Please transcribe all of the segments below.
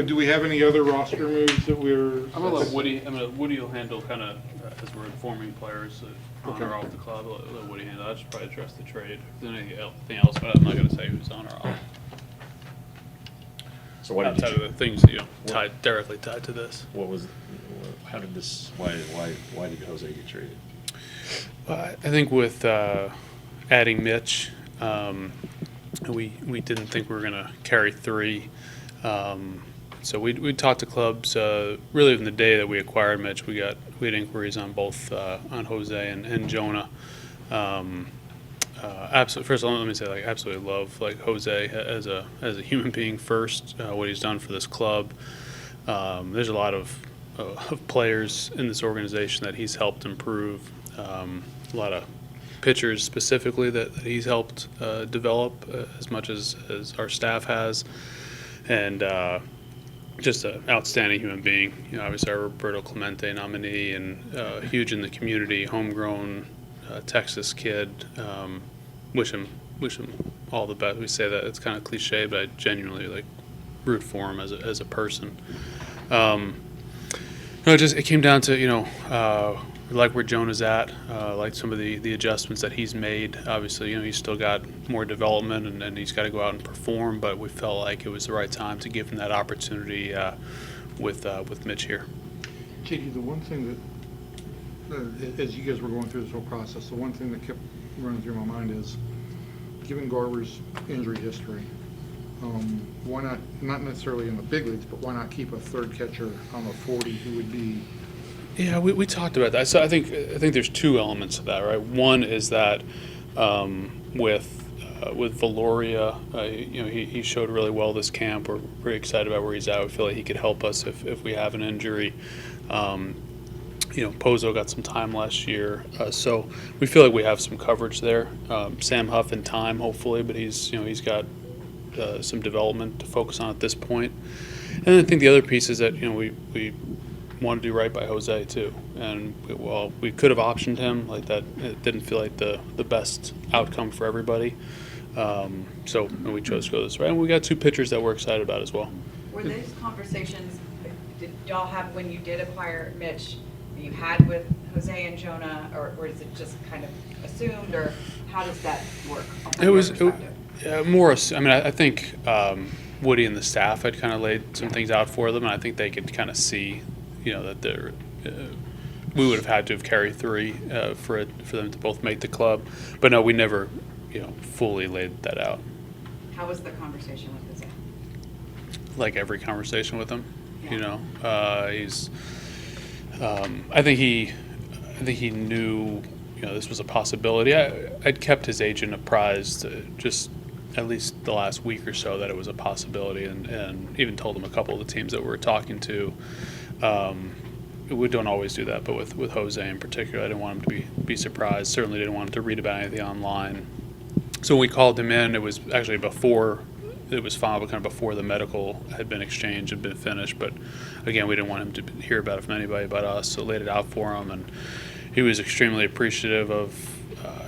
Do we have any other roster moves that we're? I'm gonna let Woody. Woody will handle kind of as we're informing players on or off the club. Let Woody handle. I'll just probably address the trade. If there's anything else, but I'm not gonna say who's on or off. So what did Outside you, of the things that directly tied to this. what was, how did this, why did Jose get traded? I think with adding Mitch, we didn't think we were going to carry three. So we talked to clubs really from the day that we acquired Mitch. We had inquiries on both on Jose and Jonah. Absolutely. First of all, let me say, absolutely love Jose as a human being first. What he's done for this club. There's a lot of players in this organization that he's helped improve. A lot of pitchers specifically that he's helped develop as much as our staff has, and just an outstanding human being. Obviously our Roberto Clemente nominee, and huge in the community, homegrown Texas kid. Wish him all the best. We say that it's kind of cliche, but I genuinely root for him as a person. It came down to we like where Jonah's at, like some of the adjustments that he's made. Obviously, he's still got more development and he's got to go out and perform, but we felt like it was the right time to give him that opportunity with Mitch here. JD, the one thing that, as you guys were going through this whole process, the one thing that kept running through my mind is, given Garver's injury history, why not necessarily in the big leagues, but why not keep a third catcher on the 40 who would be? Yeah, we talked about that. So I think there's two elements to that, right? One is that with Valoria, he showed really well this camp. We're pretty excited about where he's at. We feel like he could help us if we have an injury. Pozo got some time last year, so we feel like we have some coverage there. Sam Huff in time, hopefully, but he's got some development to focus on at this point. And I think the other piece is that we want to do right by Jose too, and we could have optioned him like that. It didn't feel like the best outcome for everybody, so we chose to go this way. And we got two pitchers that we're excited about as well. Were those conversations did y'all have when you did acquire Mitch? You had with Jose and Jonah, or is it just kind of assumed, or how does that work? It was more. I think Woody and the staff had kind of laid some things out for them, and I think they could kind of see, that we would have had to have carried three for them to both make the club. But no, we never, fully laid that out. How was the conversation with Jose? Like every conversation with him, Yeah. he's. I think he knew, this was a possibility. I'd kept his agent apprised just at least the last week or so that it was a possibility, and even told him a couple of the teams that we were talking to. We don't always do that, but with Jose in particular, I didn't want him to be surprised. Certainly didn't want him to read about anything online. So when we called him in, it was actually before it was filed, but kind of before the medical had been exchanged and been finished. But again, we didn't want him to hear about it from anybody but us, so laid it out for him, and he was extremely appreciative of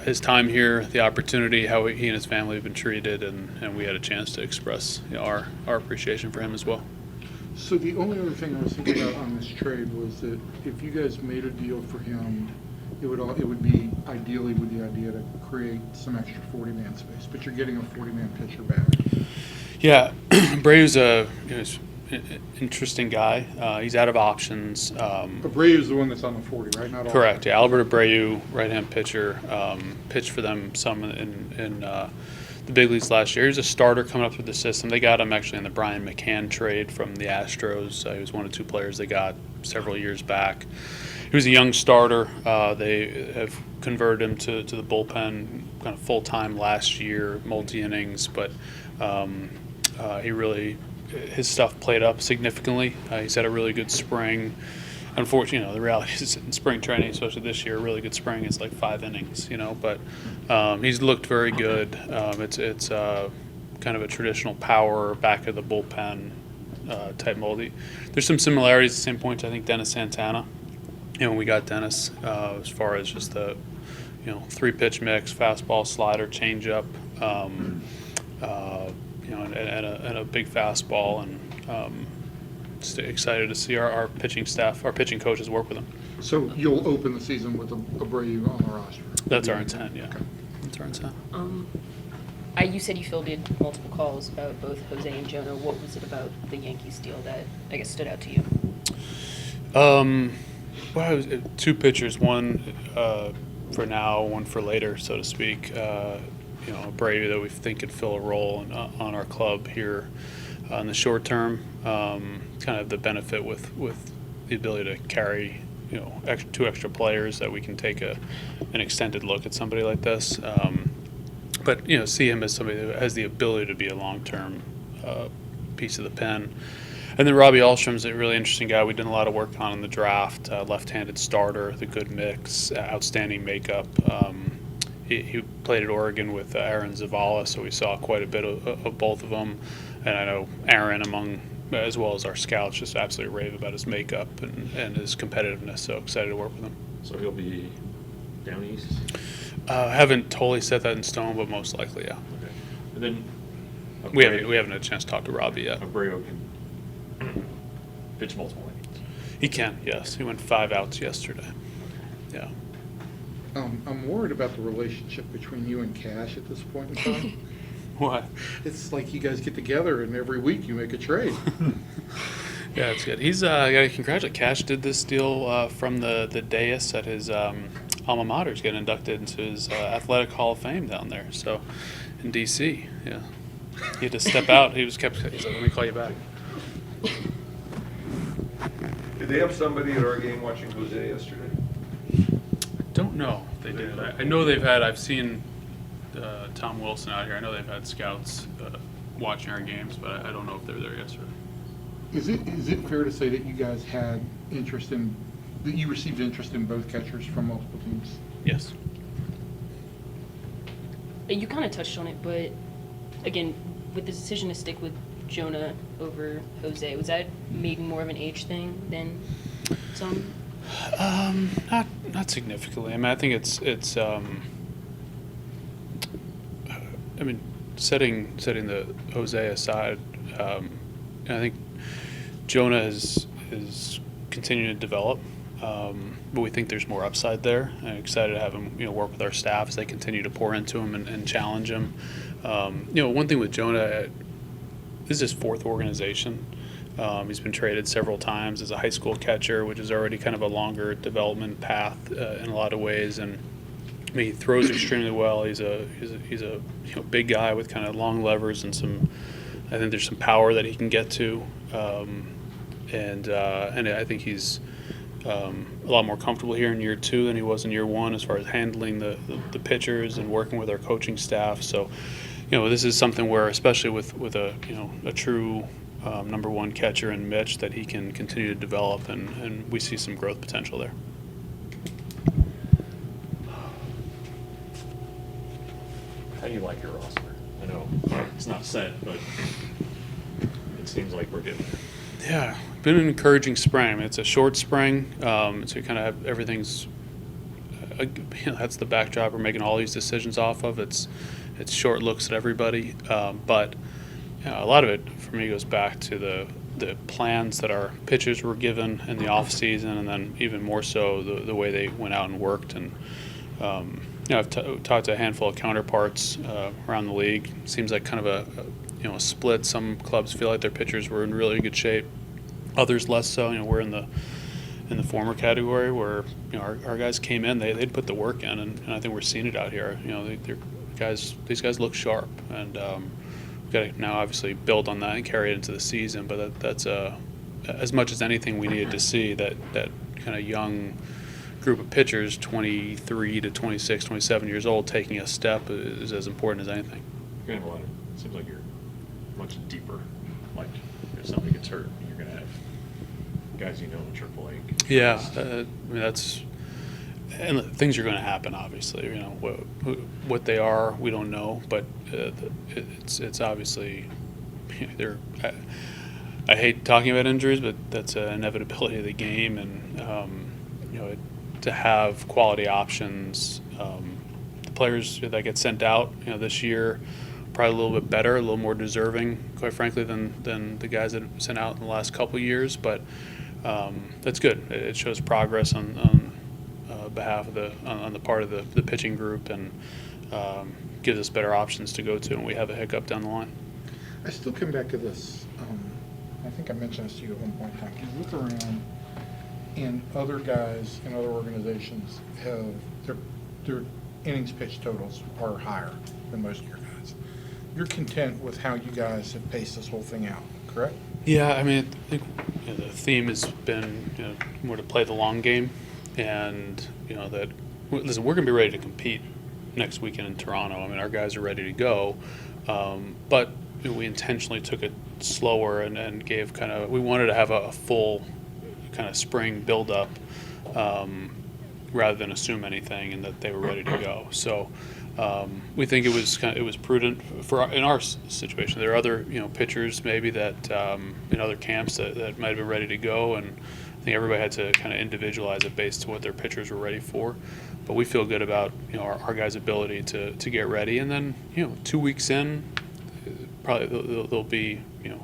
his time here, the opportunity, how he and his family have been treated, and we had a chance to express our appreciation for him as well. So the only other thing I was thinking about on this trade was that if you guys made a deal for him, it would be ideally with the idea to create some extra 40-man space, but you're getting a 40-man pitcher back. Yeah, Breu's he's an interesting guy. He's out of options. Abreu's the one that's on the 40, right? Not all. Correct. Yeah, Albert Abreu, right-hand pitcher, pitched for them some in the big leagues last year. He was a starter coming up through the system. They got him actually in the Brian McCann trade from the Astros. He was one of two players they got several years back. He was a young starter. They have converted him to the bullpen kind of full-time last year, multi-innings, but his stuff played up significantly. He's had a really good spring. Unfortunately, the reality is in spring training, especially this year, a really good spring is like 5 innings, but he's looked very good. It's kind of a traditional power back of the bullpen type mold. There's some similarities at the same point. I think Dennis Santana. When we got Dennis, as far as just the 3-pitch mix, fastball, slider, changeup, and a big fastball, and just excited to see our pitching staff, our pitching coaches work with him. So you'll open the season with Abreu on the roster? That's our intent, yeah. Okay. That's our intent. You said you fielded multiple calls about both Jose and Jonah. What was it about the Yankees deal that, I guess, stood out to you? Well, it was two pitchers, one for now, one for later, so to speak. Abreu that we think could fill a role on our club here in the short term. Kind of the benefit with the ability to carry, two extra players that we can take an extended look at somebody like this. But see him as somebody that has the ability to be a long-term piece of the pen. And then Robbie Alstrom's a really interesting guy. We did a lot of work on in the draft. Left-handed starter, the good mix, outstanding makeup. He played at Oregon with Aaron Zavala, so we saw quite a bit of both of them. And I know Aaron, as well as our scouts, just absolutely rave about his makeup and his competitiveness. So excited to work with him. So he'll be down east? Haven't totally set that in stone, but most likely, yeah. Okay. And then We haven't had a chance to talk to Robbie yet. Abreu can pitch multiple innings. He can, yes. He went 5 outs yesterday. Yeah. I'm worried about the relationship between you and Cash at this point in time. What? It's like you guys get together and every week you make a trade. Yeah, it's good. He's got to congratulate. Cash did this deal from the dais at his alma mater. He's getting inducted into his Athletic Hall of Fame down there. So in D.C., yeah. He had to step out. He's like, let me call you back. Did they have somebody at our game watching Jose yesterday? Don't know if they did. I know I've seen Tom Wilson out here. I know they've had scouts watching our games, but I don't know if they were there yesterday. Is it fair to say that you guys had that you received interest in both catchers from multiple teams? Yes. You kind of touched on it, but again, with the decision to stick with Jonah over Jose, was that maybe more of an age thing than some? Not significantly. I mean, I think it's setting the Jose aside, I think Jonah is continuing to develop, but we think there's more upside there. I'm excited to have him, work with our staff as they continue to pour into him and challenge him. One thing with Jonah, this is his 4th organization. He's been traded several times as a high school catcher, which is already kind of a longer development path in a lot of ways. And I mean, he throws extremely well. He's a big guy with kind of long levers and I think there's some power that he can get to. And I think he's a lot more comfortable here in year 2 than he was in year 1 as far as handling the pitchers and working with our coaching staff. So, this is something where, especially with a true number 1 catcher in Mitch, that he can continue to develop, and we see some growth potential there. How do you like your roster? I know it's not set, but it seems like we're getting there. Yeah, been an encouraging spring. I mean, it's a short spring, so you kind of have everything's. That's the backdrop we're making all these decisions off of. It's short looks at everybody, but a lot of it for me goes back to the plans that our pitchers were given in the off season, and then even more so the way they went out and worked. And I've talked to a handful of counterparts around the league. Seems like kind of a split. Some clubs feel like their pitchers were in really good shape, others less so. We're in the former category where our guys came in, they'd put the work in, and I think we're seeing it out here. These guys look sharp, and we've got to now obviously build on that and carry it into the season. But that's as much as anything we needed to see that kind of young group of pitchers, 23 to 26, 27 years old, taking a step is as important as anything. You're gonna have it seems like you're much deeper. Like if somebody gets hurt, you're gonna have guys in AAA. Yeah, and things are going to happen. Obviously, what they are, we don't know, but it's obviously they're. I hate talking about injuries, but that's an inevitability of the game, and to have quality options. The players that get sent out, this year, probably a little bit better, a little more deserving, quite frankly, than the guys that have sent out in the last couple years. But that's good. It shows progress on behalf of on the part of the pitching group, and gives us better options to go to when we have a hiccup down the line. I still come back to this. I think I mentioned this to you at one point in time. You look around, and other guys in other organizations have their innings pitched totals are higher than most of your guys. You're content with how you guys have paced this whole thing out, correct? Yeah, I mean, I think the theme has been more to play the long game, and that listen, we're going to be ready to compete next weekend in Toronto. I mean, our guys are ready to go, but we intentionally took it slower and gave we wanted to have a full kind of spring build-up rather than assume anything, and that they were ready to go. So we think it was prudent in our situation. There are other pitchers maybe that in other camps that might have been ready to go, and I think everybody had to kind of individualize it based to what their pitchers were ready for. But we feel good about our guys' ability to get ready, and then 2 weeks in, probably they'll be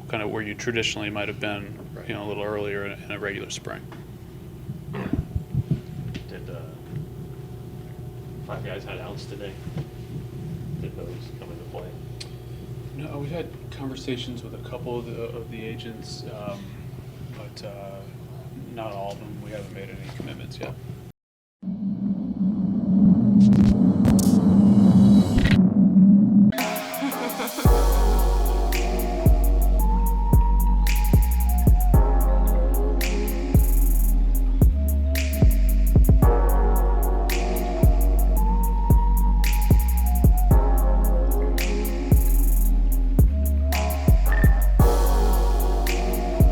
kind of where you traditionally might have been a little earlier in a regular spring. Did 5 guys had outs today? Did those come into play? No, we've had conversations with a couple of the agents, but not all of them. We haven't made any commitments yet.